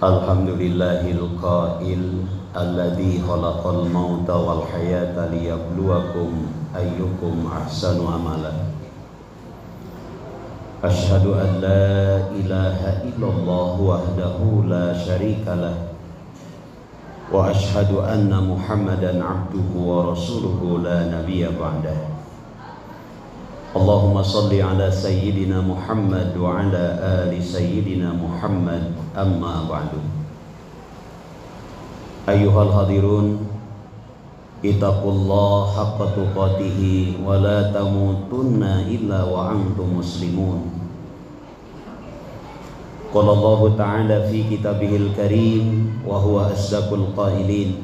Alhamdulillahil qail alladzi khalaqal mauta wal hayata liyabluwakum ayyukum ahsanu amala. Asyhadu an la ilaha illallah wahdahu la syarikalah wa asyhadu anna Muhammadan abduhu wa rasuluhu la nabiyya ba'dah. Allahumma salli ala sayyidina Muhammad wa ala ali sayyidina Muhammad, amma ba'du. Ayyuhal hadirun, ittaqullaha haqqa tuqatih wa la tamutunna illa wa antum muslimun. Qala Allah ta'ala fi kitabihil karim wa huwa asdaqul qailin.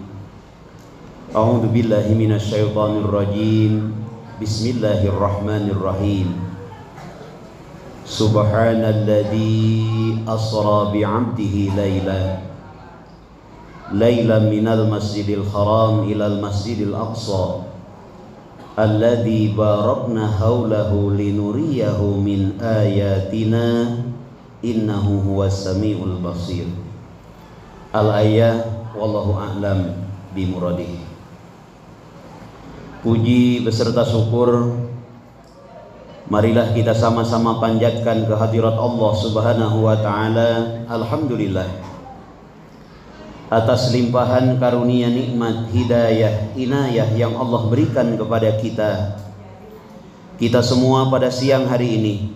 A'udzu billahi minasy syaithanir rajim. Bismillahirrahmanirrahim. Subhanalladzi asra bi'abdihi laylan minal masjidil haram ilal masjidil aqsa alladzi barakna haulahu linuriyahu min ayatina innahu huwas samiul basir. Al-ayah, wallahu a'lam bimuradih. Puji beserta syukur marilah kita sama-sama panjatkan kehadirat Allah Subhanahu wa ta'ala. Alhamdulillah atas limpahan karunia nikmat hidayah inayah yang Allah berikan kepada kita semua pada siang hari ini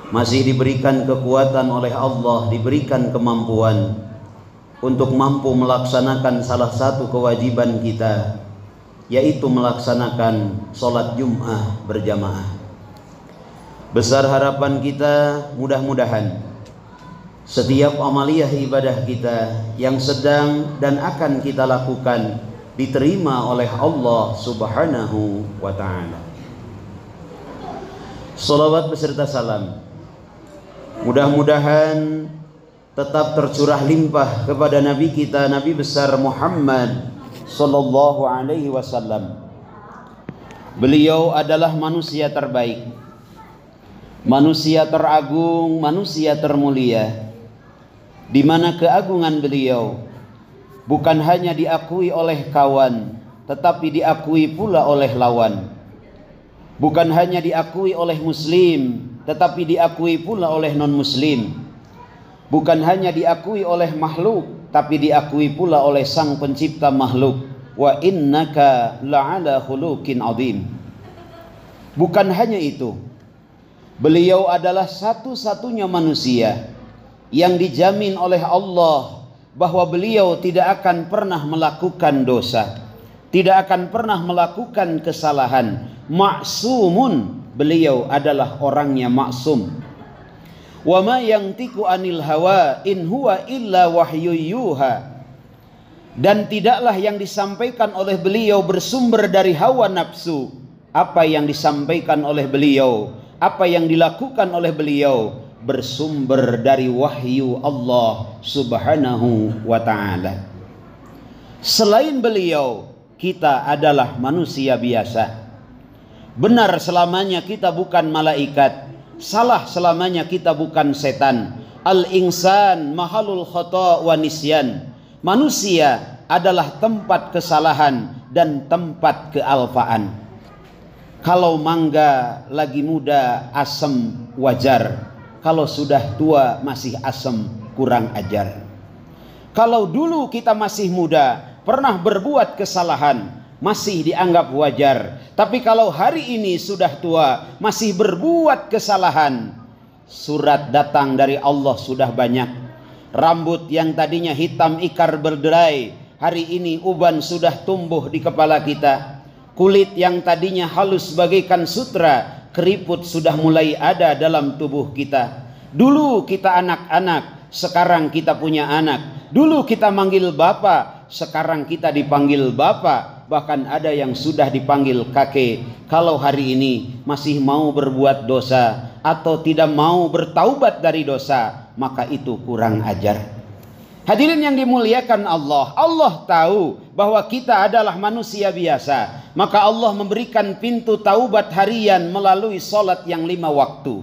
masih diberikan kekuatan oleh Allah, diberikan kemampuan untuk mampu melaksanakan salah satu kewajiban kita, yaitu melaksanakan sholat Jum'ah berjamaah. Besar harapan kita mudah-mudahan setiap amaliyah ibadah kita yang sedang dan akan kita lakukan diterima oleh Allah Subhanahu wa ta'ala. Shalawat beserta salam mudah-mudahan tetap tercurah limpah kepada Nabi kita, Nabi besar Muhammad sallallahu alaihi wasallam. Beliau adalah manusia terbaik, manusia teragung, manusia termulia, di mana keagungan beliau bukan hanya diakui oleh kawan, tetapi diakui pula oleh lawan. Bukan hanya diakui oleh muslim, tetapi diakui pula oleh non-muslim. Bukan hanya diakui oleh makhluk, tapi diakui pula oleh sang pencipta makhluk. Wa innaka la'ala khuluqin azim. Bukan hanya itu, beliau adalah satu-satunya manusia yang dijamin oleh Allah bahwa beliau tidak akan pernah melakukan dosa, tidak akan pernah melakukan kesalahan. Ma'sumun, beliau adalah orangnya maksum. Wa ma yantiqu anil hawa in huwa illa wahyu yuha. Dan tidaklah yang disampaikan oleh beliau bersumber dari hawa nafsu. Apa yang disampaikan oleh beliau, apa yang dilakukan oleh beliau bersumber dari wahyu Allah Subhanahu wa ta'ala. Selain beliau, kita adalah manusia biasa. Benar selamanya kita bukan malaikat, salah selamanya kita bukan setan. Al-insan mahalul khata' wa nisyan. Manusia adalah tempat kesalahan dan tempat kealfaan. Kalau mangga lagi muda asam wajar, kalau sudah tua masih asam kurang ajar. Kalau dulu kita masih muda pernah berbuat kesalahan masih dianggap wajar, tapi kalau hari ini sudah tua masih berbuat kesalahan, surat datang dari Allah sudah banyak. Rambut yang tadinya hitam ikar berderai, hari ini uban sudah tumbuh di kepala kita. Kulit yang tadinya halus bagaikan sutra, keriput sudah mulai ada dalam tubuh kita. Dulu kita anak-anak, sekarang kita punya anak. Dulu kita manggil bapak, sekarang kita dipanggil bapak. Bahkan ada yang sudah dipanggil kakek. Kalau hari ini masih mau berbuat dosa atau tidak mau bertaubat dari dosa, maka itu kurang ajar. Hadirin yang dimuliakan Allah, Allah tahu bahwa kita adalah manusia biasa, maka Allah memberikan pintu taubat harian melalui salat yang 5 waktu.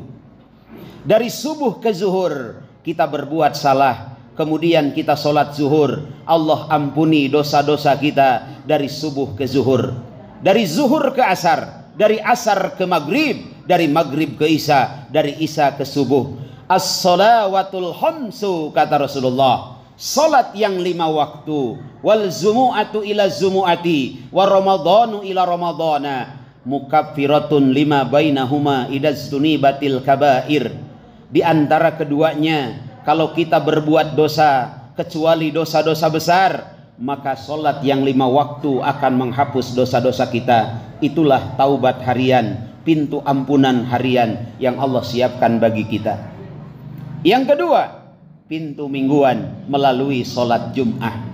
Dari subuh ke zuhur kita berbuat salah, kemudian kita sholat zuhur, Allah ampuni dosa-dosa kita dari subuh ke zuhur, dari zuhur ke asar, dari asar ke maghrib, dari maghrib ke isya, dari isya ke subuh. As-shalawatul khamsu, kata Rasulullah, salat yang 5 waktu, wal zumu'atu ila zumu'ati, wa ramadhanu ila ramadhana, mukaffiratun lima bainahuma idastunibatil kabair. Di antara keduanya, kalau kita berbuat dosa kecuali dosa-dosa besar, maka solat yang 5 waktu akan menghapus dosa-dosa kita. Itulah taubat harian, pintu ampunan harian yang Allah siapkan bagi kita. Yang kedua, pintu mingguan melalui solat Jum'ah.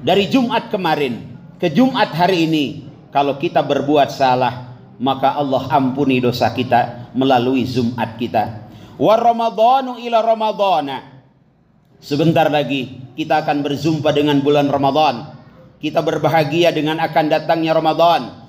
Dari Jumat kemarin ke Jumat hari ini, kalau kita berbuat salah, maka Allah ampuni dosa kita melalui Jumat kita. Wa ramadhanu ila ramadhana. Sebentar lagi kita akan berjumpa dengan bulan Ramadan. Kita berbahagia dengan akan datangnya Ramadan.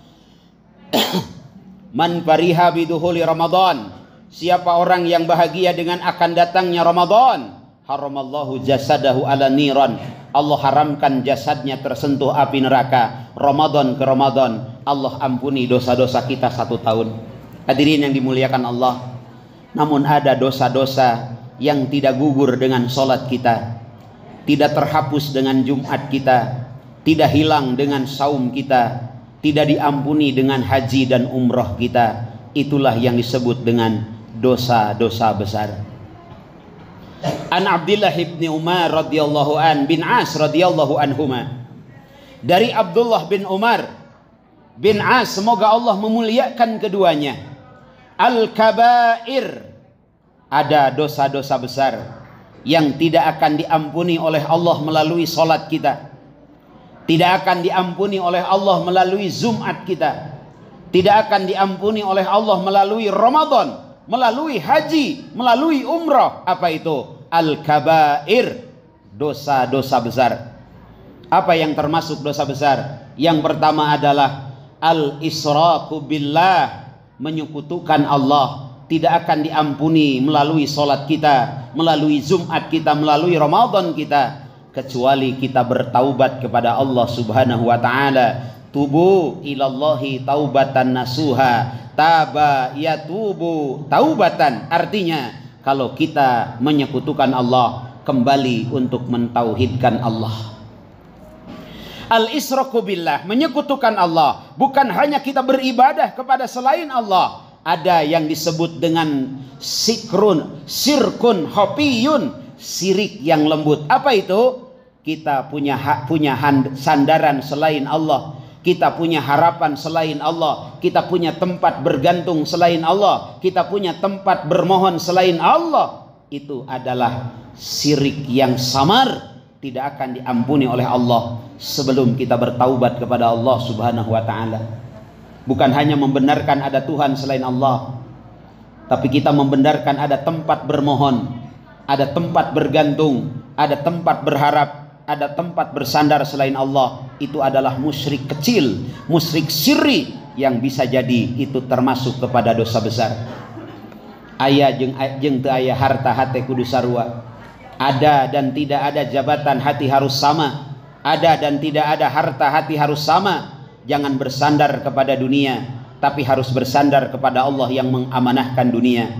Man fariha biduhuli Ramadan. Siapa orang yang bahagia dengan akan datangnya Ramadan, haramallahu jasadahu ala niran. Allah haramkan jasadnya tersentuh api neraka. Ramadan ke Ramadan, Allah ampuni dosa-dosa kita 1 tahun. Hadirin yang dimuliakan Allah, namun ada dosa-dosa yang tidak gugur dengan solat kita, tidak terhapus dengan Jumat kita, tidak hilang dengan saum kita, tidak diampuni dengan haji dan umrah kita. Itulah yang disebut dengan dosa-dosa besar. An Abdullah bin Umar radhiyallahu an bin As radhiyallahu anhuma. Dari Abdullah bin Umar bin As, semoga Allah memuliakan keduanya. Al-kabair, ada dosa-dosa besar yang tidak akan diampuni oleh Allah melalui solat kita, tidak akan diampuni oleh Allah melalui Jumat kita, tidak akan diampuni oleh Allah melalui Ramadan, melalui haji, melalui umrah. Apa itu? Al-kabair, dosa-dosa besar. Apa yang termasuk dosa besar? Yang pertama adalah al-israku billah, menyekutukan Allah. Tidak akan diampuni melalui solat kita, melalui Jumat kita, melalui Ramadan kita, kecuali kita bertaubat kepada Allah subhanahu wa ta'ala. Tubu ilallahi taubatan nasuha, taba yatubu taubatan. Artinya kalau kita menyekutukan Allah, kembali untuk mentauhidkan Allah. Al-israku billah, menyekutukan Allah, bukan hanya kita beribadah kepada selain Allah. Ada yang disebut dengan sirkun hopiyun, sirik yang lembut. Apa itu? Kita punya sandaran selain Allah, kita punya harapan selain Allah, kita punya tempat bergantung selain Allah, kita punya tempat bermohon selain Allah. Itu adalah syirik yang samar, tidak akan diampuni oleh Allah sebelum kita bertaubat kepada Allah subhanahu wa ta'ala. Bukan hanya membenarkan ada Tuhan selain Allah, tapi kita membenarkan ada tempat bermohon, ada tempat bergantung, ada tempat berharap, ada tempat bersandar selain Allah. Itu adalah musyrik kecil, musyrik sirri, yang bisa jadi itu termasuk kepada dosa besar. Aya jeung teu aya harta hate kudu sarua. Ada dan tidak ada jabatan hati harus sama. Ada dan tidak ada harta hati harus sama. Jangan bersandar kepada dunia, tapi harus bersandar kepada Allah yang mengamanahkan dunia.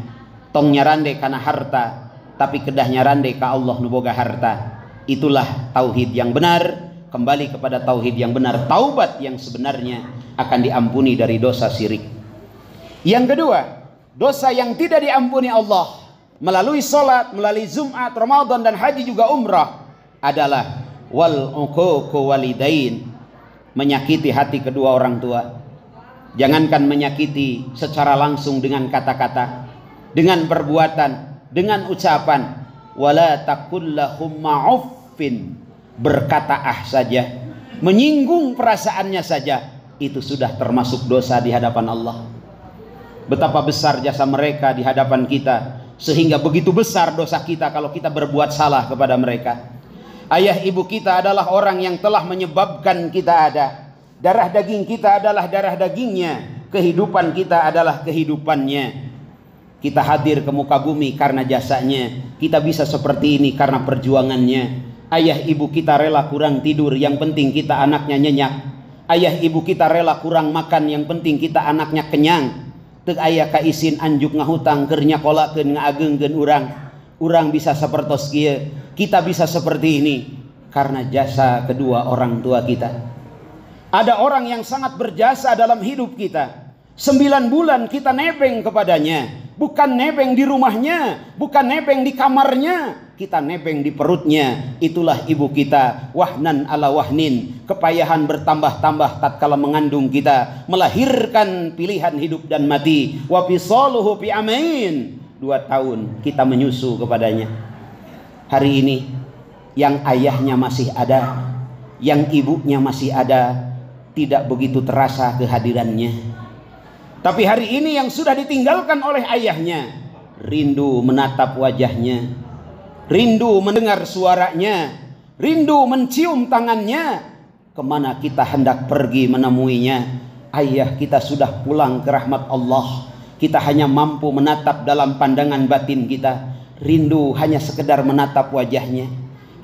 Tong nyarande kana harta, tapi kedah nyarande ka Allah nu boga harta. Itulah tauhid yang benar. Kembali kepada tauhid yang benar, taubat yang sebenarnya akan diampuni dari dosa syirik. Yang kedua, dosa yang tidak diampuni Allah melalui solat, melalui Jumat, Ramadan dan haji juga umrah adalah wal uququ walidain, menyakiti hati kedua orang tua. Jangankan menyakiti secara langsung dengan kata-kata, dengan perbuatan, dengan ucapan. Wala taqul lahum ma'uffin, berkata saja, menyinggung perasaannya saja, itu sudah termasuk dosa di hadapan Allah. Betapa besar jasa mereka di hadapan kita, sehingga begitu besar dosa kita kalau kita berbuat salah kepada mereka. Ayah ibu kita adalah orang yang telah menyebabkan kita ada. Darah daging kita adalah darah dagingnya, kehidupan kita adalah kehidupannya. Kita hadir ke muka bumi karena jasanya. Kita bisa seperti ini karena perjuangannya. Ayah ibu kita rela kurang tidur, yang penting kita anaknya nyenyak. Ayah ibu kita rela kurang makan, yang penting kita anaknya kenyang. Tek ayah ka isin anjuk ngahutang keur nyakolakeun ngaageungkeun urang. Urang bisa sapertos kieu. Kita bisa seperti ini karena jasa kedua orang tua kita. Ada orang yang sangat berjasa dalam hidup kita. 9 bulan kita nebeng kepadanya. Bukan nebeng di rumahnya, bukan nebeng di kamarnya, kita nebeng di perutnya. Itulah ibu kita. Wahnan ala wahnin, kepayahan bertambah-tambah tatkala mengandung kita, melahirkan pilihan hidup dan mati. Wa fisaluhu fi amain, 2 tahun kita menyusu kepadanya. Hari ini yang ayahnya masih ada, yang ibunya masih ada, tidak begitu terasa kehadirannya. Tapi hari ini yang sudah ditinggalkan oleh ayahnya, rindu menatap wajahnya, rindu mendengar suaranya, rindu mencium tangannya. Kemana kita hendak pergi menemuinya? Ayah kita sudah pulang ke rahmat Allah. Kita hanya mampu menatap dalam pandangan batin kita. Rindu hanya sekedar menatap wajahnya.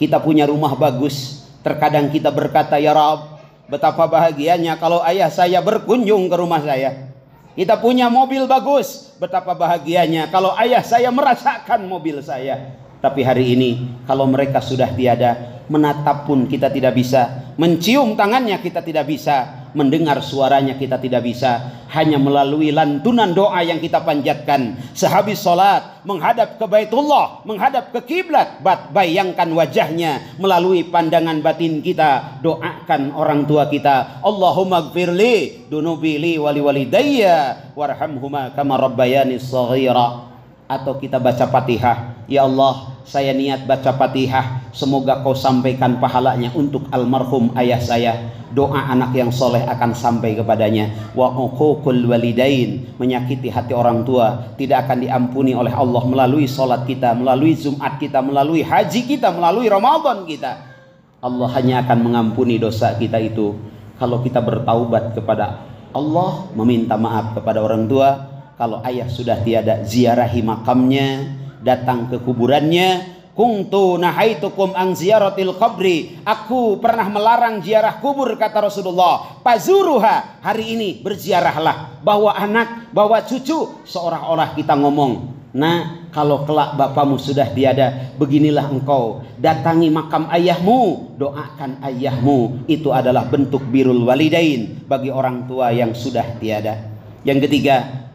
Kita punya rumah bagus. Terkadang kita berkata, ya Rabb, betapa bahagianya kalau ayah saya berkunjung ke rumah saya. Kita punya mobil bagus, betapa bahagianya kalau ayah saya merasakan mobil saya. Tapi hari ini kalau mereka sudah tiada, menatap pun kita tidak bisa, mencium tangannya kita tidak bisa, mendengar suaranya kita tidak bisa. Hanya melalui lantunan doa yang kita panjatkan sehabis salat, menghadap ke Baitullah, menghadap ke kiblat, bayangkan wajahnya. Melalui pandangan batin kita, doakan orang tua kita. Allahumma gfirli dunubi li wali walidayya warhamhuma kama rabbayani shaghira. Atau kita baca Fatihah, ya Allah, saya niat baca Fatihah, semoga kau sampaikan pahalanya untuk almarhum ayah saya. Doa anak yang soleh akan sampai kepadanya. Wa uququl walidain, menyakiti hati orang tua tidak akan diampuni oleh Allah melalui solat kita, melalui Jumat kita, melalui haji kita, melalui Ramadan kita. Allah hanya akan mengampuni dosa kita itu kalau kita bertaubat kepada Allah, meminta maaf kepada orang tua. Kalau ayah sudah tiada, ziarahi makamnya, datang ke kuburannya. Kuntu nahaitukum an ziyaratil qabri, aku pernah melarang ziarah kubur, kata Rasulullah. Pazuruha, hari ini berziarahlah. Bawa anak, bawa cucu, seolah-olah kita ngomong, nah kalau kelak bapamu sudah tiada, beginilah engkau datangi makam ayahmu, doakan ayahmu. Itu adalah bentuk birrul walidain bagi orang tua yang sudah tiada. Yang ketiga,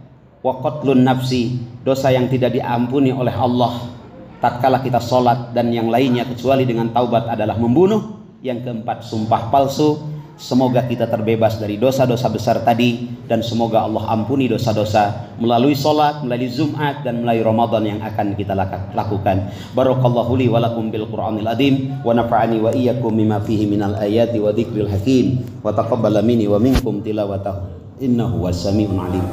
wa qatlun nafsi, dosa yang tidak diampuni oleh Allah tatkala kita sholat dan yang lainnya kecuali dengan taubat adalah membunuh. Yang keempat, sumpah palsu. Semoga kita terbebas dari dosa-dosa besar tadi, dan semoga Allah ampuni dosa-dosa melalui sholat, melalui Jumat, dan melalui Ramadan yang akan kita lakukan. Barakallahu li wa lakum bil Qur'anil azim, wa nafa'ani wa iyyakum mimma fihi minal ayati wa dzikril hakim, wa taqabbala minni wa minkum tilawatahu innahu was sami'un alim.